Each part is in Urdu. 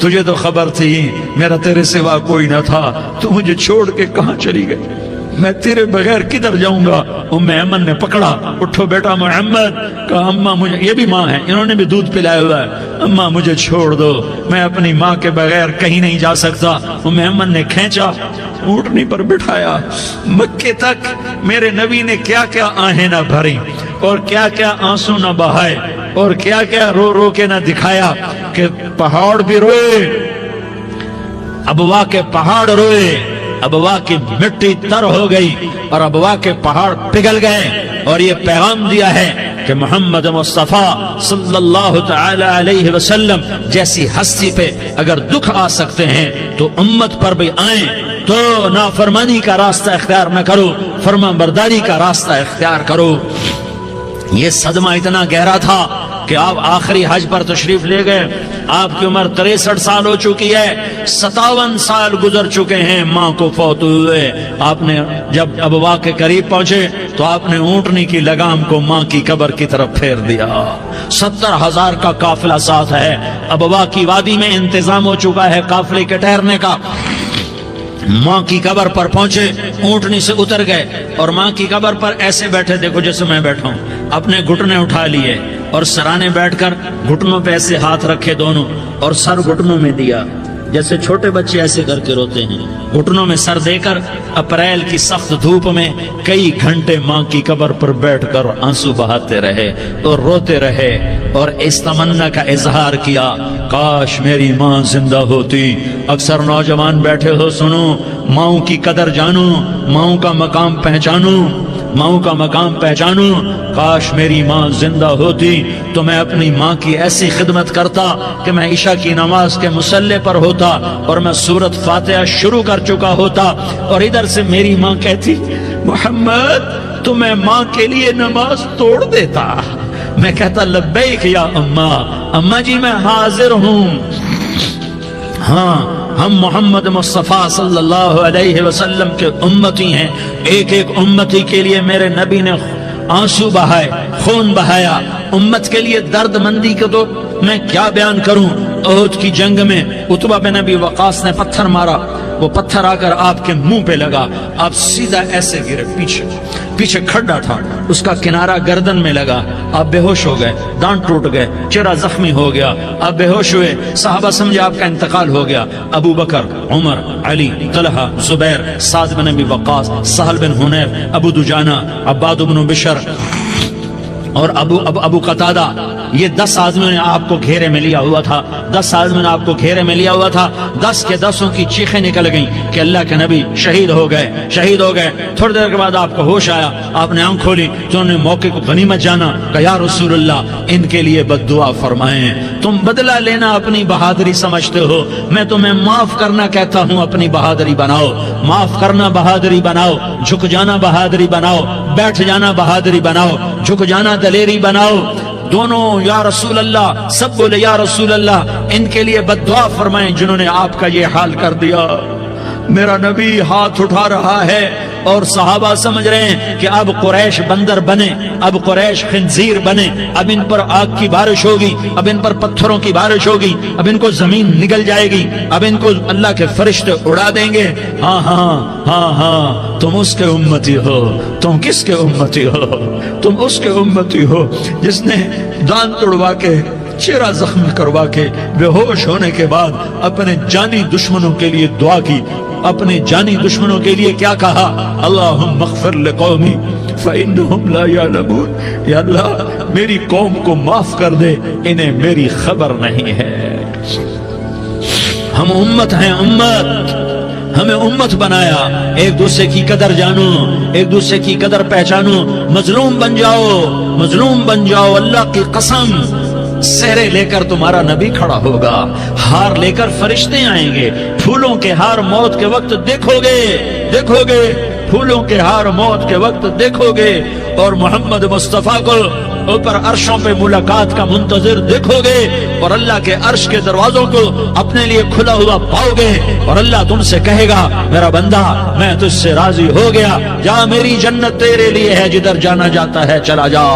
تجھے تو خبر تھی میرا تیرے سوا کوئی نہ تھا، تو مجھے چھوڑ کے کہاں چلی گئی؟ میں تیرے بغیر کدھر جاؤں گا؟ ام ایمن نے پکڑا، اٹھو بیٹا محمد، کہا اماں مجھے، یہ بھی ماں ہے، انہوں نے بھی دودھ پلایا ہوا ہے، اماں مجھے چھوڑ دو، میں اپنی ماں کے بغیر کہیں نہیں جا سکتا۔ ام ایمن نے کھینچا، اونٹنی پر بٹھایا، مکے تک میرے نبی نے کیا کیا آہیں نہ بھری اور کیا کیا آنسو نہ بہائے اور کیا کیا رو رو کے نہ دکھایا کہ پہاڑ بھی روئے، ابوا کے پہاڑ روئے، ابوا کی مٹی تر ہو گئی اور ابوا کے پہاڑ پگھل گئے، اور یہ پیغام دیا ہے کہ محمد مصطفیٰ صلی اللہ تعالی علیہ وسلم جیسی ہستی پہ اگر دکھ آ سکتے ہیں تو امت پر بھی آئیں، تو نافرمانی کا راستہ اختیار نہ کرو، فرما برداری کا راستہ اختیار کرو۔ یہ صدمہ اتنا گہرا تھا کہ آپ آخری حج پر تشریف لے گئے، آپ کی عمر 63 سال ہو چکی ہے، 57 سال گزر چکے ہیں ماں کو فوت ہوئے۔ آپ نے جب ابوا کے قریب پہنچے تو آپ نے اونٹنی کی لگام کو ماں کی قبر کی طرف پھیر دیا۔ 70,000 کا قافلہ ساتھ ہے، ابوا کی وادی میں انتظام ہو چکا ہے قافلے کے ٹھہرنے کا۔ ماں کی قبر پر پہنچے، اونٹنی سے اتر گئے اور ماں کی قبر پر ایسے بیٹھے، دیکھو جیسے میں بیٹھا ہوں، اپنے گھٹنے اٹھا لیے اور سرانے بیٹھ کر گھٹنوں پہ ایسے ہاتھ رکھے دونوں اور سر گھٹنوں میں دیا، جیسے چھوٹے بچے ایسے کر کے روتے ہیں، گھٹنوں میں سر دے کر اپریل کی سخت دھوپ میں کئی گھنٹے ماں کی قبر پر بیٹھ کر آنسو بہاتے رہے اور روتے رہے اور اس تمنا کا اظہار کیا، کاش میری ماں زندہ ہوتی۔ اکثر نوجوان بیٹھے ہو، سنو، ماؤں کی قدر جانو، ماؤں کا مقام پہچانو، ماؤں کا مقام پہچانو۔ کاش میری ماں زندہ ہوتی تو میں اپنی ماں کی ایسی خدمت کرتا کہ میں عشاء کی نماز کے مصلی پر ہوتا اور میں سورۃ فاتحہ شروع کر چکا ہوتا، اور ادھر سے میری ماں کہتی محمد تو میں ماں کے لیے نماز توڑ دیتا، میں کہتا لبیک یا اماں، اماں جی میں حاضر ہوں۔ ہاں، ہم محمد مصطفیٰ صلی اللہ علیہ وسلم کے امتی ہیں، ایک ایک امتی کے لیے میرے نبی نے آنسو بہائے، خون بہایا، امت کے لیے درد مندی کو تو میں کیا بیان کروں۔ احد کی جنگ میں عتبہ بن ابی وقاص نے پتھر مارا، وہ پتھر آ کر آپ کے منہ پہ لگا، آپ سیدھا ایسے گرے، پیچھے کھڈا تھا، اس کا کنارہ گردن میں لگا، آپ بے ہوش ہو گئے، دانت ٹوٹ گئے، چہرہ زخمی ہو گیا، آپ بے ہوش ہوئے، صحابہ سمجھے آپ کا انتقال ہو گیا۔ ابو بکر، عمر، علی، طلحہ، زبیر، سعد بن ابی وقاص، سہل بن حنیف، ابو دجانہ، عباد بن بشر اور ابو قتادہ، یہ 10 آدمیوں نے آپ کو گھیرے میں لیا ہوا تھا، 10 آدمیوں نے آپ کو گھیرے میں لیا ہوا تھا، 10 کے 10 کی چیخیں نکل گئیں کہ اللہ کے نبی شہید ہو گئے۔ تھوڑی دیر کے بعد آپ کو ہوش آیا، آپ نے آنکھ کھولی تو انہوں نے موقع کو غنیمت جانا، کہ یا رسول اللہ ان کے لیے بد دعا فرمائیں، تم بدلہ لینا اپنی بہادری سمجھتے ہو، میں تمہیں معاف کرنا کہتا ہوں، اپنی بہادری بناؤ، معاف کرنا بہادری بناؤ، جھک جانا بہادری بناؤ، بیٹھ جانا بہادری بناؤ، جھک جانا دلیری بناؤ۔ دونوں یا رسول اللہ، سب بولے یا رسول اللہ، ان کے لیے بد دعا فرمائیں جنہوں نے آپ کا یہ حال کر دیا۔ میرا نبی ہاتھ اٹھا رہا ہے اور صحابہ سمجھ رہے ہیں کہ اب قریش بندر بنے، اب قریش خنزیر بنے، اب ان پر آگ کی بارش ہوگی، اب ان پر پتھروں کی بارش ہوگی، اب ان کو زمین نگل جائے گی، اب ان کو اللہ کے فرشتے اڑا دیں گے۔ ہاں ہاں ہاں ہاں، تم اس کے امتی ہو۔ تم کس کے امتی ہو؟ تم اس کے امتی ہو جس نے دانت توڑوا کے، چہرہ زخمی کروا کے، بے ہوش ہونے کے بعد اپنے جانی دشمنوں کے لیے دعا کی، اپنے جانی دشمنوں کے لیے کیا کہا؟ اللہم اغفر لقومی فإنہم لا یعلمون، یا اللہ میری قوم کو معاف کر دے، انہیں میری خبر نہیں ہے۔ ہم امت ہیں، امت، ہمیں امت بنایا، ایک دوسرے کی قدر جانو، ایک دوسرے کی قدر پہچانو، مظلوم بن جاؤ، مظلوم بن جاؤ، اللہ کی قسم سہرے لے کر تمہارا نبی کھڑا ہوگا، ہار لے کر فرشتے آئیں گے، پھولوں کے ہار موت کے وقت دیکھو گے، پھولوں کے ہار موت کے وقت دیکھو گے، اور محمد مصطفیٰ کو اوپر عرشوں پہ ملاقات کا منتظر دیکھو گے، اور اللہ کے عرش کے دروازوں کو اپنے لیے کھلا ہوا پاؤ گے، اور اللہ تم سے کہے گا میرا بندہ میں تجھ سے راضی ہو گیا، جا میری جنت تیرے لیے ہے، جدھر جانا جاتا ہے چلا جا۔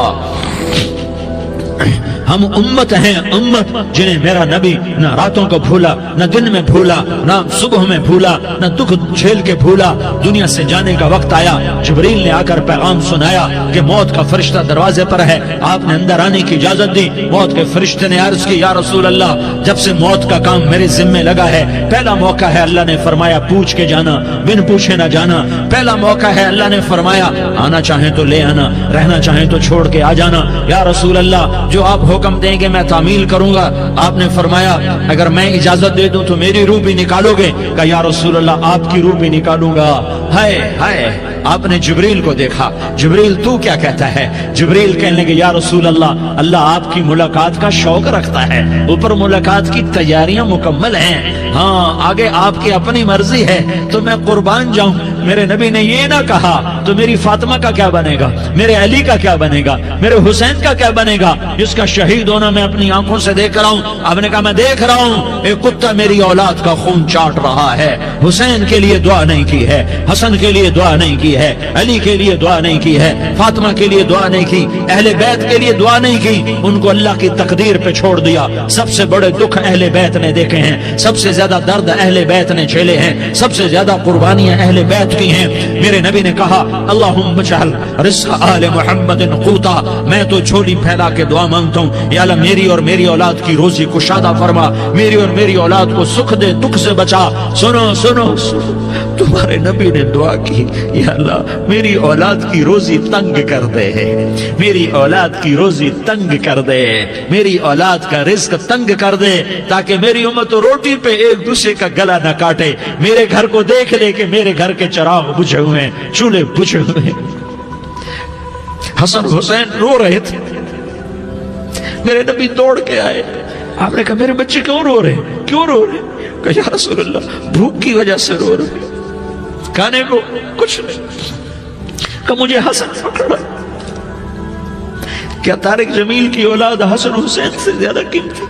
ہم امت ہیں، امت جنہیں میرا نبی نہ راتوں کو بھولا، نہ دن میں بھولا، نہ صبح میں بھولا، نہ دکھ جھیل کے بھولا۔ دنیا سے جانے کا وقت آیا، جبریل نے آ کر پیغام سنایا کہ موت کا فرشتہ دروازے پر ہے، آپ نے اندر آنے کی اجازت دی۔ موت کے فرشتے نے عرض کی، یا رسول اللہ، جب سے موت کا کام میرے ذمہ لگا ہے، پہلا موقع ہے، اللہ نے فرمایا پوچھ کے جانا، بن پوچھے نہ جانا۔ پہلا موقع ہے، اللہ نے فرمایا آنا چاہیں تو لے آنا، رہنا چاہیں تو چھوڑ کے آ جانا۔ یا رسول اللہ، جو آپ حکم دیں گے میں تعمیل کروں گا۔ آپ نے فرمایا اگر میں اجازت دے دوں تو میری روح بھی نکالو گے؟ کہا یا رسول اللہ، آپ کی روح بھی نکالوں گا۔ ہائے ہائے، آپ نے جبریل کو دیکھا، جبریل تو کیا کہتا ہے؟ جبریل کہنے لگے یا رسول اللہ، اللہ آپ کی ملاقات کا شوق رکھتا ہے، اوپر ملاقات کی تیاریاں مکمل ہیں، ہاں آگے آپ کی اپنی مرضی ہے تو میں قربان جاؤں۔ میرے نبی نے یہ نہ کہا تو میری فاطمہ کا کیا بنے گا، میرے علی کا کیا بنے گا، میرے حسین کا کیا بنے گا، جس کا شہید ہونا میں اپنی آنکھوں سے دیکھ رہا ہوں۔ آپ نے کہا میں دیکھ رہا ہوں، ایک کتا میری اولاد کا خون چاٹ رہا ہے۔ حسین کے لیے دعا نہیں کی ہے، حسن کے لیے دعا نہیں کی ہے، علی کے لیے دعا نہیں کی ہے، فاطمہ کے لیے دعا نہیں کی، اہل بیت کے لیے دعا نہیں کی، ان کو اللہ کی تقدیر پہ چھوڑ دیا۔ سب سے بڑے دکھ اہل بیت نے دیکھے ہیں، سب سے زیادہ درد اہل بیت نے جھیلے ہیں، سب سے زیادہ قربانیاں اہل بیت کی ہیں۔ میرے نبی نے کہا اللہم اجعل رزق آل محمد قوتا، میں تو جھولی پھیلا کے دعا مانگتا ہوں، یا اللہ میری اور میری اولاد کی روزی کشادہ فرما، میری اور میری اولاد کو سکھ دے، دکھ سے بچا۔ سنو سنو تمہارے نبی نے دعا کی، یا اللہ میری اولاد کی روزی تنگ کر دے، میری اولاد کی روزی تنگ کر دے، میری اولاد کا رزق تنگ کر دے، تاکہ میری امت روٹی پہ ایک دوسرے کا گلا نہ کاٹے، میرے گھر کو دیکھ لے کہ میرے گھر کے چراغ بجھے ہوئے ہیں، چولہے بجھے ہوئے ہیں۔ حسن حسین رو رہے تھے، میرے نبی دوڑ کے آئے، آپ نے کہا میرے بچے کیوں رو رہے ہیں، کیوں رو رہے ہیں؟ کہا یا رسول اللہ بھوک کی وجہ سے رو رہے ہیں، کھانے کو کچھ نہیں۔ کہ مجھے حسن پکڑا، کیا طارق جمیل کی اولاد حسن حسین سے زیادہ قیمتی؟